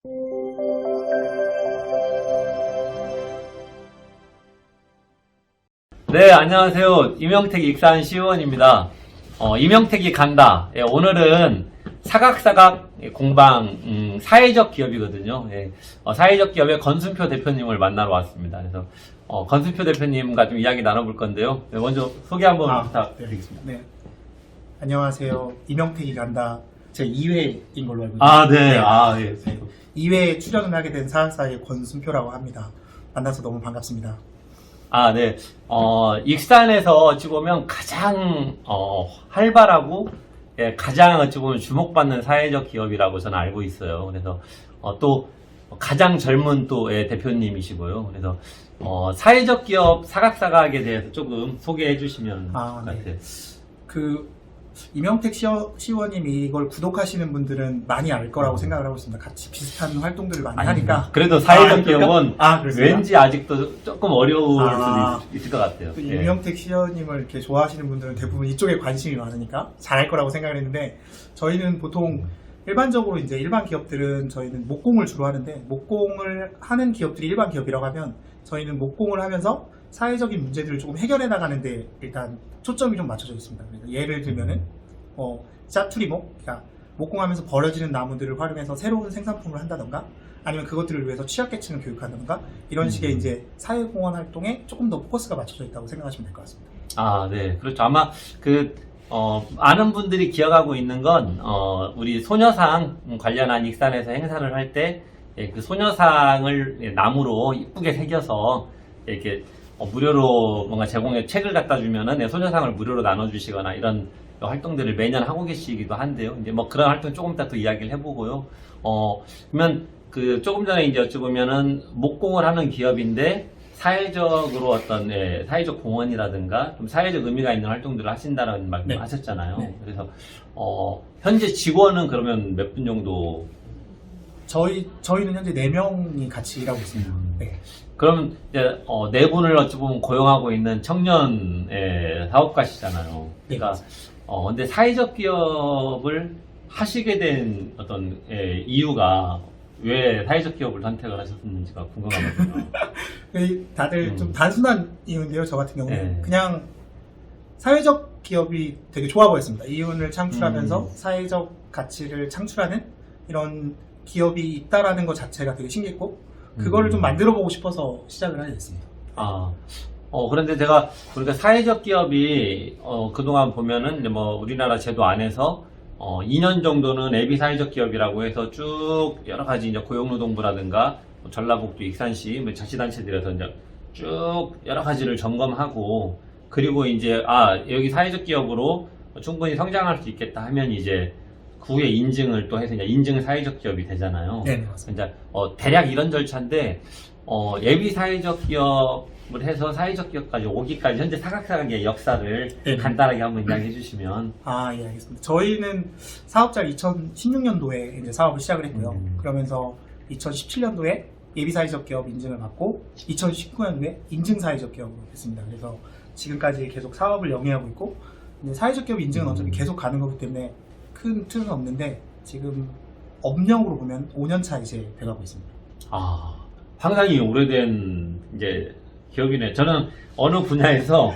네, 안녕하세요. 이명택 익산 시의원입니다. 이명택이 간다. 예, 오늘은 사각사각 공방 사회적 기업이거든요. 예, 사회적 기업의 건순표 대표님을 만나러 왔습니다. 그래서 건순표 대표님과 좀 이야기 나눠볼 건데요. 네, 먼저 소개 한번 부탁드리겠습니다. 네. 안녕하세요. 이명택이 간다. 제 2회인 걸로 알고 있습니다. 아, 네. 예. 2회에 출연을 하게 된 사학사의 권순표라고 합니다. 만나서 너무 반갑습니다. 아, 네. 익산에서 어찌 보면 가장 활발하고 가장 어찌 보면 주목받는 사회적 기업이라고 저는 알고 있어요. 그래서 또 가장 젊은 또 대표님이시고요. 그래서 사회적 기업 사각사각에 대해서 조금 소개해 주시면 아, 것 네. 같아요. 이명택 시의원님이 이걸 구독하시는 분들은 많이 알 거라고 생각을 하고 있습니다. 같이 비슷한 활동들을 많이 하니까. 그래도 사회적 그런가? 기업은 그렇습니까? 왠지 아직도 조금 어려울 수도 있을 것 같아요. 또 예. 이명택 시의원님을 이렇게 좋아하시는 분들은 대부분 이쪽에 관심이 많으니까 잘할 거라고 생각을 했는데, 저희는 보통 일반적으로 이제 일반 기업들은 저희는 목공을 주로 하는데, 목공을 하는 기업들이 일반 기업이라고 하면 저희는 목공을 하면서 사회적인 문제들을 조금 해결해 나가는데 일단 초점이 좀 맞춰져 있습니다. 그러니까 예를 들면은 짜투리목, 그러니까 목공하면서 버려지는 나무들을 활용해서 새로운 생산품을 한다던가, 아니면 그것들을 위해서 취약계층을 교육한다던가, 이런 식의 이제 사회공헌 활동에 조금 더 포커스가 맞춰져 있다고 생각하시면 될 것 같습니다. 아, 네. 그렇죠. 아마 많은 분들이 기억하고 있는 건, 우리 소녀상 관련한 익산에서 행사를 할 때, 그 소녀상을 나무로 이쁘게 새겨서, 이렇게, 무료로 뭔가 제공해 책을 갖다 주면은 소녀상을 무료로 나눠주시거나 이런 활동들을 매년 하고 계시기도 한데요. 이제 뭐 그런 활동 조금 이따 또 이야기를 해보고요. 그러면 조금 전에 이제 여쭤보면은 목공을 하는 기업인데 사회적으로 어떤 사회적 공헌이라든가 좀 사회적 의미가 있는 활동들을 하신다는 말씀 하셨잖아요. 네. 그래서 현재 직원은 그러면 몇 분 정도? 저희는 현재 4명이 같이 일하고 있습니다. 네. 그럼 이제 네 분을 어찌 보면 고용하고 있는 청년 사업가시잖아요. 그러니까 근데 사회적 기업을 하시게 된 어떤 이유가 왜 사회적 기업을 선택을 하셨는지가 궁금하거든요. 다들 좀 단순한 이유인데요. 저 같은 경우는 네. 그냥 사회적 기업이 되게 좋아 보였습니다. 이윤을 창출하면서 사회적 가치를 창출하는 이런 기업이 있다라는 것 자체가 되게 신기했고, 그거를 좀 만들어 보고 싶어서 시작을 하게 됐습니다. 그런데 제가 우리가 사회적 기업이 그동안 보면은 이제 뭐 우리나라 제도 안에서 2년 정도는 예비 사회적 기업이라고 해서 쭉 여러 가지 이제 고용노동부라든가 전라북도 익산시 뭐 자치단체들에서 이제 쭉 여러 가지를 점검하고, 그리고 이제 여기 사회적 기업으로 충분히 성장할 수 있겠다 하면 이제 그 후에 인증을 또 해서 이제 인증 사회적 기업이 되잖아요. 네, 맞습니다. 이제 대략 이런 절차인데 예비 사회적 기업을 해서 사회적 기업까지 오기까지 현재 사각사각의 역사를 간단하게 한번 이야기해 주시면. 예, 알겠습니다. 저희는 사업자를 2016년도에 이제 사업을 시작을 했고요. 그러면서 2017년도에 예비 사회적 기업 인증을 받고 2019년도에 인증 사회적 기업으로 됐습니다. 그래서 지금까지 계속 사업을 영위하고 있고, 근데 사회적 기업 인증은 어차피 계속 가는 거기 때문에 큰 틀은 없는데, 지금 업력으로 보면 5년차 이제 돼가고 있습니다. 상당히 오래된 이제 기업이네. 저는 어느 분야에서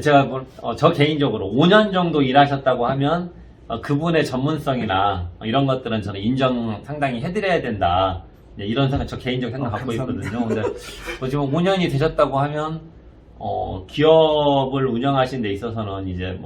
제가 저 개인적으로 5년 정도 일하셨다고 하면 그분의 전문성이나 이런 것들은 저는 인정 상당히 해드려야 된다. 이런 생각, 저 개인적 생각 갖고 있거든요. 근데 지금 5년이 되셨다고 하면 기업을 운영하시는 데 있어서는 이제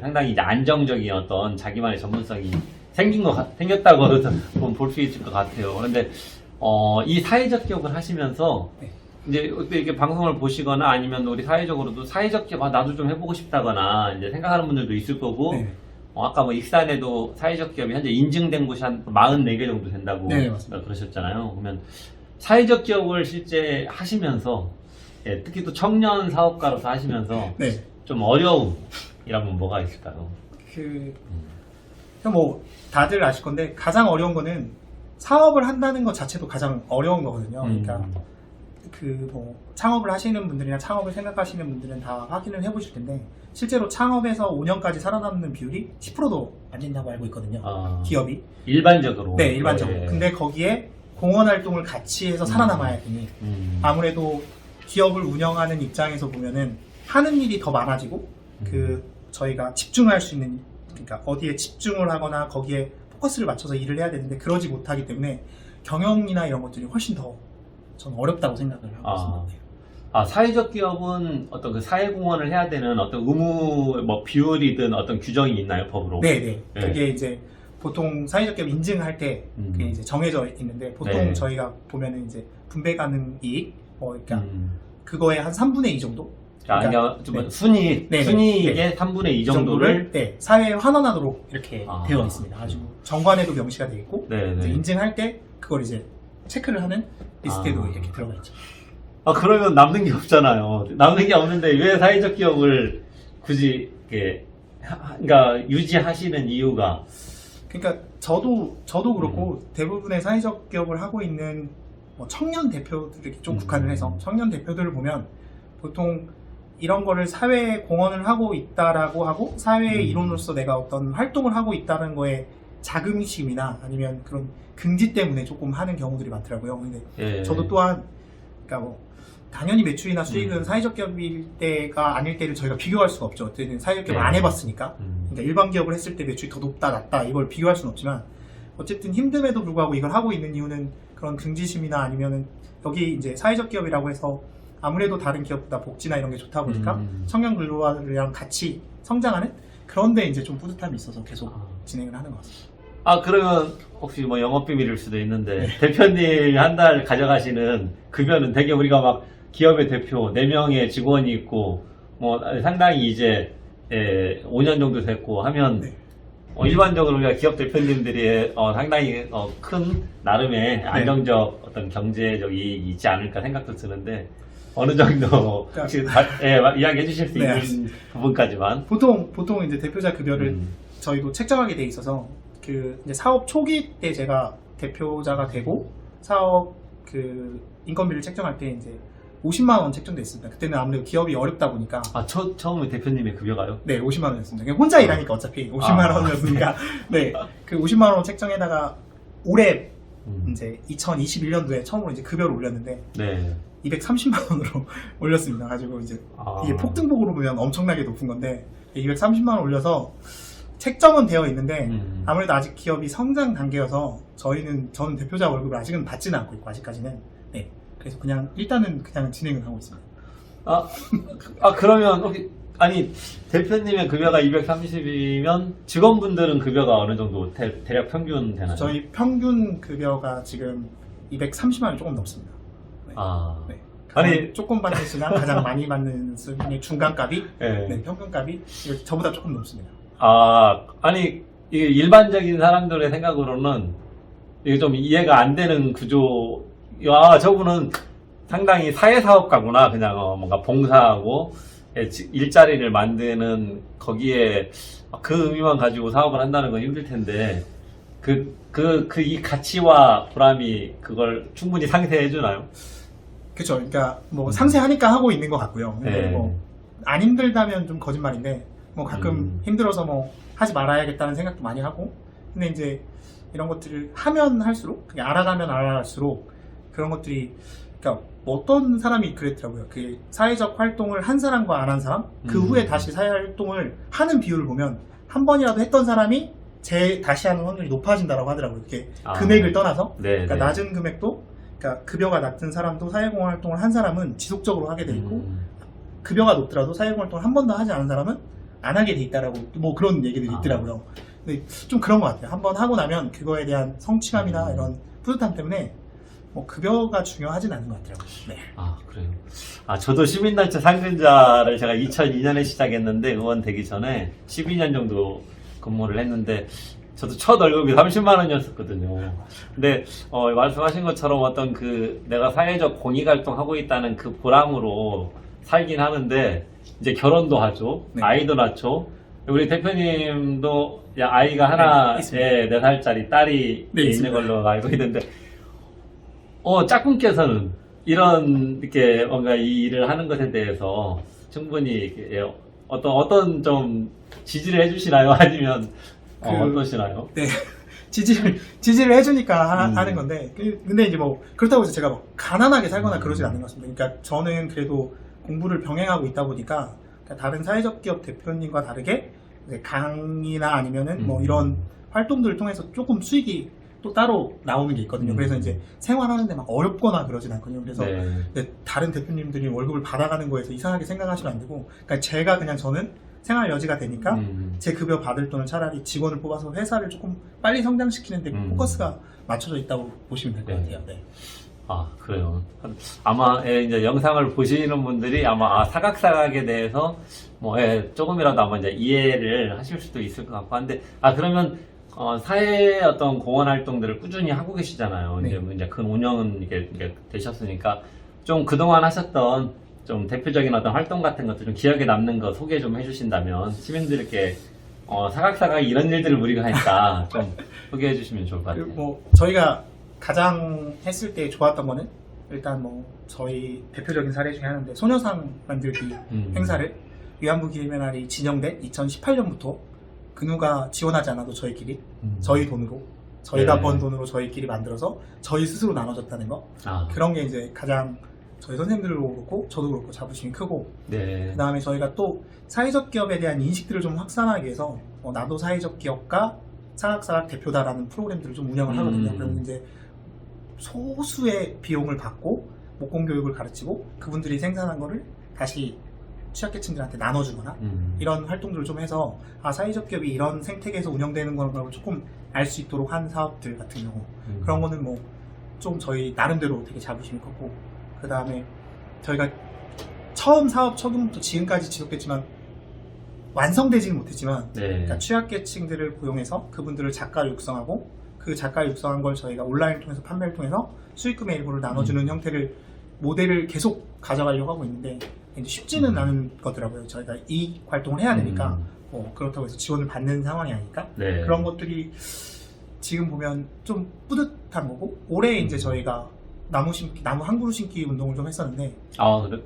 상당히 이제 안정적인 어떤 자기만의 전문성이 생겼다고 볼 수 있을 것 같아요. 그런데 이 사회적 기업을 하시면서 이제 이렇게 방송을 보시거나 아니면 우리 사회적으로도 사회적 기업 나도 좀 해보고 싶다거나 이제 생각하는 분들도 있을 거고, 아까 뭐 익산에도 사회적 기업이 현재 인증된 곳이 한 44개 정도 된다고 그러셨잖아요. 그러면 사회적 기업을 실제 하시면서 특히 또 청년 사업가로서 하시면서 좀 어려움이라면 뭐가 있을까요? 뭐 다들 아실 건데, 가장 어려운 거는 사업을 한다는 것 자체도 가장 어려운 거거든요. 그러니까 뭐 창업을 하시는 분들이나 창업을 생각하시는 분들은 다 확인을 해보실 텐데, 실제로 창업에서 5년까지 살아남는 비율이 10%도 안 된다고 알고 있거든요. 기업이. 일반적으로. 네, 일반적으로. 근데 거기에 공헌 활동을 같이 해서 살아남아야 되니 아무래도 기업을 운영하는 입장에서 보면은 하는 일이 더 많아지고 저희가 집중할 수 있는, 그러니까 어디에 집중을 하거나 거기에 포커스를 맞춰서 일을 해야 되는데 그러지 못하기 때문에 경영이나 이런 것들이 훨씬 더 저는 어렵다고 생각을 하고 있습니다. 사회적 기업은 어떤 그 사회공헌을 해야 되는 어떤 의무, 뭐 비율이든 어떤 규정이 있나요, 법으로? 네네. 그게 이제 보통 사회적 기업 인증할 때 그게 이제 정해져 있는데 보통 네. 저희가 보면은 이제 분배 가능 이익, 그러니까 그거의 한 3분의 2 정도? 그러니까 좀 네. 순이익의 3분의 2 정도를 사회에 환원하도록 이렇게 되어 있습니다. 아주 정관에도 명시가 되어 있고 이제 인증할 때 그걸 이제 체크를 하는 리스트에도 이렇게 들어가 있죠. 그러면 남는 게 없잖아요. 남는 게 없는데 왜 사회적 기업을 굳이 이렇게 그러니까 유지하시는 이유가? 그러니까 저도 그렇고 대부분의 사회적 기업을 하고 있는 뭐 청년 대표들에게 좀 국한을 해서 청년 대표들을 보면 보통 이런 거를 사회에 공헌을 하고 있다라고 하고 사회의 일원으로서 내가 어떤 활동을 하고 있다는 거에 자긍심이나 아니면 그런 긍지 때문에 조금 하는 경우들이 많더라고요. 근데 저도 또한 그러니까 뭐 당연히 매출이나 수익은 사회적 기업일 때가 아닐 때를 저희가 비교할 수가 없죠. 어쨌든 사회적 기업을 안 해봤으니까. 그러니까 일반 기업을 했을 때 매출이 더 높다 낮다 이걸 비교할 수는 없지만 어쨌든 힘듦에도 불구하고 이걸 하고 있는 이유는 그런 긍지심이나 아니면은 여기 이제 사회적 기업이라고 해서 아무래도 다른 기업보다 복지나 이런 게 좋다 보니까 청년 근로자들이랑 같이 성장하는 그런데 이제 좀 뿌듯함이 있어서 계속 진행을 하는 것 같습니다. 그러면 혹시 뭐 영업 비밀일 수도 있는데 대표님이 한 달 가져가시는 급여는 되게 우리가 막 기업의 대표 4명의 직원이 있고 뭐 상당히 이제 5년 정도 됐고 하면 일반적으로 우리가 기업 대표님들이 상당히 큰 나름의 안정적 어떤 경제적 이익이 있지 않을까 생각도 드는데 어느 정도 혹시 이야기해 주실 수 있는 부분까지만. 보통 이제 대표자 급여를 저희도 책정하게 돼 있어서 이제 사업 초기 때 제가 대표자가 되고 사업 인건비를 책정할 때 이제 50만 원 책정돼 있습니다. 그때는 아무래도 기업이 어렵다 보니까. 처음에 대표님의 급여가요? 네, 50만 원이었습니다. 그냥 혼자 일하니까 어차피 50만 원이었으니까. 네, 그 50만 원 책정에다가 올해 이제 2021년도에 처음으로 이제 급여를 올렸는데 230만 원으로 올렸습니다. 가지고 이제 이게 폭등폭으로 보면 엄청나게 높은 건데 230만 원 올려서 책정은 되어 있는데 아무래도 아직 기업이 성장 단계여서 저는 대표자 월급을 아직은 받지는 않고 있고 아직까지는. 네. 그래서 일단은 그냥 진행을 하고 있습니다. 그러면 혹시 대표님의 급여가 230이면 직원분들은 급여가 어느 정도 대략 평균 되나요? 저희 평균 급여가 지금 230만 원 조금 넘습니다. 네. 조금 받는 수나 가장 많이 받는 수준의 중간값이 평균값이 저보다 조금 넘습니다. 이게 일반적인 사람들의 생각으로는 이게 좀 이해가 안 되는 구조. 저분은 상당히 사회사업가구나. 그냥 뭔가 봉사하고 일자리를 만드는 거기에 그 의미만 가지고 사업을 한다는 건 힘들 텐데 이 가치와 보람이 그걸 충분히 상쇄해 주나요? 그렇죠. 그러니까 뭐 상쇄하니까 하고 있는 것 같고요. 근데 뭐 안 힘들다면 좀 거짓말인데 뭐 가끔 힘들어서 뭐 하지 말아야겠다는 생각도 많이 하고 근데 이제 이런 것들을 하면 할수록 그냥 알아가면 알아갈수록 그런 것들이 그러니까 어떤 사람이 그랬더라고요. 그 사회적 활동을 한 사람과 안 한 사람 그 후에 다시 사회 활동을 하는 비율을 보면 한 번이라도 했던 사람이 다시 하는 확률이 높아진다고 하더라고요. 이렇게 금액을 떠나서 그러니까 낮은 금액도 그러니까 급여가 낮은 사람도 사회공헌 활동을 한 사람은 지속적으로 하게 돼 있고 급여가 높더라도 사회공헌 활동을 한 번도 하지 않은 사람은 안 하게 돼 있다라고 뭐 그런 얘기들이 있더라고요. 근데 좀 그런 것 같아요. 한 번 하고 나면 그거에 대한 성취감이나 이런 뿌듯함 때문에 뭐 급여가 중요하진 않은 것 같더라고요. 네. 그래요. 저도 시민단체 상근자를 제가 2002년에 시작했는데 의원되기 전에 12년 정도 근무를 했는데 저도 첫 월급이 30만 원이었었거든요. 근데 말씀하신 것처럼 어떤 내가 사회적 공익활동 하고 있다는 그 보람으로 살긴 하는데 이제 결혼도 하죠. 아이도 낳죠. 우리 대표님도 아이가 하나 4살짜리 딸이 있는 걸로 알고 있는데 짝꿍께서는 이렇게 뭔가 이 일을 하는 것에 대해서 충분히 어떤 좀 지지를 해주시나요? 아니면 어떠시나요? 네, 지지를 해주니까 하는 건데, 근데 이제 뭐 그렇다고 해서 제가 뭐 가난하게 살거나 그러진 않는 것 같습니다. 그러니까 저는 그래도 공부를 병행하고 있다 보니까 다른 사회적 기업 대표님과 다르게 이제 강의나 아니면은 뭐 이런 활동들을 통해서 조금 수익이 또 따로 나오는 게 있거든요. 그래서 이제 생활하는데 막 어렵거나 그러진 않거든요. 그래서 근데 다른 대표님들이 월급을 받아가는 거에서 이상하게 생각하시면 안 되고, 그러니까 제가 그냥 저는 생활 여지가 되니까 제 급여 받을 돈을 차라리 직원을 뽑아서 회사를 조금 빨리 성장시키는 데 포커스가 맞춰져 있다고 보시면 될 것 같아요. 네. 아, 그래요. 아마 이제 영상을 보시는 분들이 아마 사각사각에 대해서 뭐 조금이라도 아마 이제 이해를 하실 수도 있을 것 같고 한데, 그러면 사회 어떤 공헌 활동들을 꾸준히 하고 계시잖아요. 네. 이제 근 5년은 이게 되셨으니까 좀 그동안 하셨던 좀 대표적인 어떤 활동 같은 것들 좀 기억에 남는 거 소개 좀 해주신다면 시민들께 사각사각 이런 일들을 우리가 하니까 좀 소개해 주시면 좋을 것 같아요. 그리고 뭐 저희가 가장 했을 때 좋았던 거는 일단 뭐 저희 대표적인 사례 중에 하나인데 소녀상 만들기 행사를 위안부 기림의 날이 진영된 2018년부터 그 누가 지원하지 않아도 저희끼리 저희 돈으로 저희가 번 돈으로 저희끼리 만들어서 저희 스스로 나눠줬다는 거, 그런 게 이제 가장 저희 선생님들도 그렇고 저도 그렇고 자부심이 크고, 그 다음에 저희가 또 사회적 기업에 대한 인식들을 좀 확산하기 위해서 나도 사회적 기업가 사각사각 대표다라는 프로그램들을 좀 운영을 하거든요. 그러면 이제 소수의 비용을 받고 목공 교육을 가르치고 그분들이 생산한 거를 다시 취약계층들한테 나눠주거나 이런 활동들을 좀 해서 사회적 기업이 이런 생태계에서 운영되는 거라고 조금 알 수 있도록 한 사업들 같은 경우, 그런 거는 뭐 좀 저희 나름대로 되게 자부심이 컸고, 그 다음에 저희가 처음 사업 처음부터 지금까지 지속됐지만 완성되지는 못했지만 그러니까 취약계층들을 고용해서 그분들을 작가를 육성하고 그 작가를 육성한 걸 저희가 온라인을 통해서 판매를 통해서 수익금의 일부를 나눠주는 형태를 모델을 계속 가져가려고 하고 있는데 쉽지는 않은 거더라고요. 저희가 이 활동을 해야 되니까 그렇다고 해서 지원을 받는 상황이 아니니까 그런 것들이 지금 보면 좀 뿌듯한 거고, 올해 이제 저희가 나무 한 그루 심기 운동을 좀 했었는데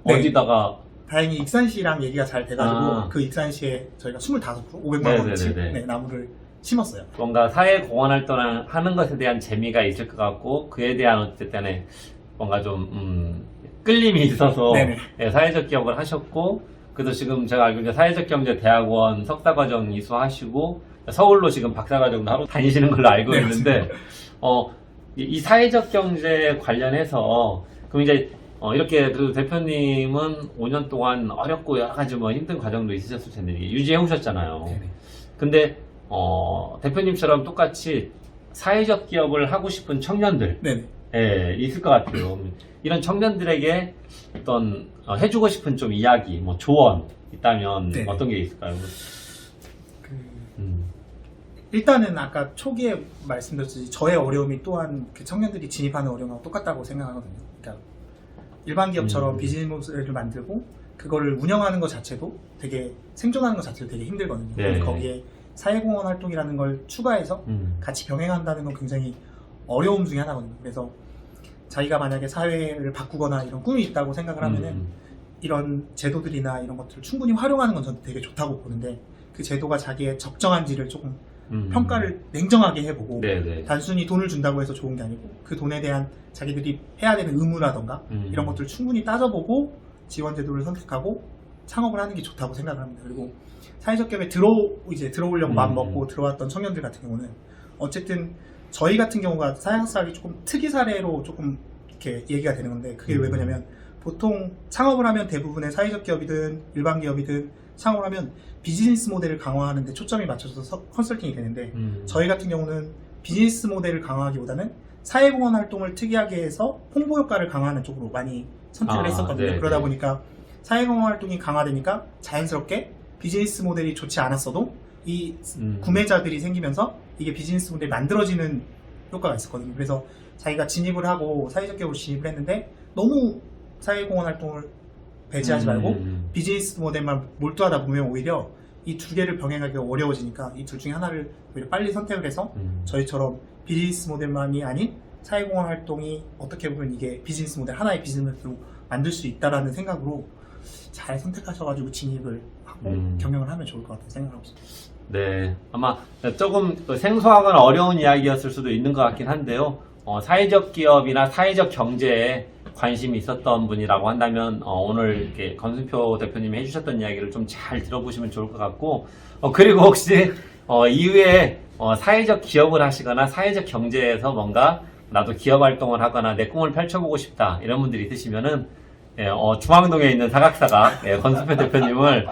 어디다가 다행히 익산시랑 얘기가 잘 돼가지고 그 익산시에 저희가 25그루 500만 원치 나무를 심었어요. 뭔가 사회 공헌 활동을 하는 것에 대한 재미가 있을 것 같고 그에 대한 어쨌든 뭔가 좀 끌림이 있어서 사회적 기업을 하셨고, 그래도 지금 제가 알고 있는 사회적 경제 대학원 석사과정 이수하시고 서울로 지금 박사과정도 하러 다니시는 걸로 알고 있는데 이 사회적 경제 관련해서 그럼 이제 이렇게 그 대표님은 5년 동안 어렵고 여러 가지 뭐 힘든 과정도 있으셨을 텐데 유지해 오셨잖아요. 근데 대표님처럼 똑같이 사회적 기업을 하고 싶은 청년들 있을 것 같아요. 이런 청년들에게 어떤 해주고 싶은 좀 이야기, 뭐 조언 있다면 어떤 게 있을까요? 일단은 아까 초기에 말씀드렸듯이 저의 어려움이 또한 그 청년들이 진입하는 어려움하고 똑같다고 생각하거든요. 그러니까 일반 기업처럼 비즈니스 모델을 만들고 그거를 운영하는 것 자체도 되게 생존하는 것 자체도 되게 힘들거든요. 거기에 사회공헌 활동이라는 걸 추가해서 같이 병행한다는 건 굉장히 어려움 중에 하나거든요. 그래서 자기가 만약에 사회를 바꾸거나 이런 꿈이 있다고 생각을 하면은 이런 제도들이나 이런 것들을 충분히 활용하는 건 저는 되게 좋다고 보는데, 그 제도가 자기의 적정한지를 조금 평가를 냉정하게 해보고 단순히 돈을 준다고 해서 좋은 게 아니고 그 돈에 대한 자기들이 해야 되는 의무라던가 이런 것들을 충분히 따져보고 지원 제도를 선택하고 창업을 하는 게 좋다고 생각을 합니다. 그리고 사회적 기업에 들어오려고 마음 먹고 들어왔던 청년들 같은 경우는 어쨌든 저희 같은 경우가 사양사학이 조금 특이 사례로 조금 이렇게 얘기가 되는 건데, 그게 왜 그러냐면 보통 창업을 하면 대부분의 사회적 기업이든 일반 기업이든 창업을 하면 비즈니스 모델을 강화하는 데 초점이 맞춰져서 컨설팅이 되는데 저희 같은 경우는 비즈니스 모델을 강화하기보다는 사회공헌 활동을 특이하게 해서 홍보 효과를 강화하는 쪽으로 많이 선택을 했었거든요. 그러다 보니까 사회공헌 활동이 강화되니까 자연스럽게 비즈니스 모델이 좋지 않았어도 이 구매자들이 생기면서 이게 비즈니스 모델이 만들어지는 효과가 있었거든요. 그래서 자기가 진입을 하고 사회적 기업으로 진입을 했는데 너무 사회공헌 활동을 배제하지 말고 비즈니스 모델만 몰두하다 보면 오히려 이 두 개를 병행하기가 어려워지니까 이 둘 중에 하나를 오히려 빨리 선택을 해서 저희처럼 비즈니스 모델만이 아닌 사회공헌 활동이 어떻게 보면 이게 비즈니스 모델, 하나의 비즈니스 모델로 만들 수 있다라는 생각으로 잘 선택하셔가지고 진입을 하고 경영을 하면 좋을 것 같다는 생각을 하고 있습니다. 네, 아마 조금 생소하거나 어려운 이야기였을 수도 있는 것 같긴 한데요. 사회적 기업이나 사회적 경제에 관심이 있었던 분이라고 한다면 오늘 이렇게 건순표 대표님이 해주셨던 이야기를 좀 잘 들어보시면 좋을 것 같고, 그리고 혹시 이후에 사회적 기업을 하시거나 사회적 경제에서 뭔가 나도 기업 활동을 하거나 내 꿈을 펼쳐보고 싶다 이런 분들이 있으시면은 중앙동에 있는 사각사각 건순표 대표님을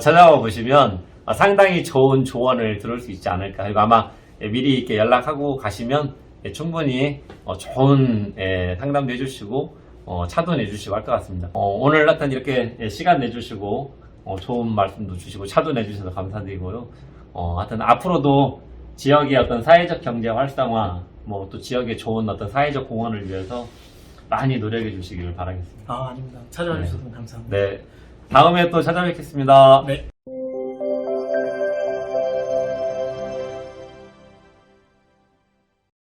찾아와 보시면 상당히 좋은 조언을 들을 수 있지 않을까. 그리고 아마 미리 이렇게 연락하고 가시면 충분히 좋은 상담도 해주시고 차도 내주시고 할 것 같습니다. 오늘 하여튼 이렇게 시간 내주시고 좋은 말씀도 주시고 차도 내주셔서 감사드리고요. 하여튼 앞으로도 지역의 어떤 사회적 경제 활성화, 뭐 또 지역의 좋은 어떤 사회적 공헌을 위해서 많이 노력해 주시길 바라겠습니다. 아닙니다. 찾아와 주셔서 감사합니다. 네, 다음에 또 찾아뵙겠습니다. 네.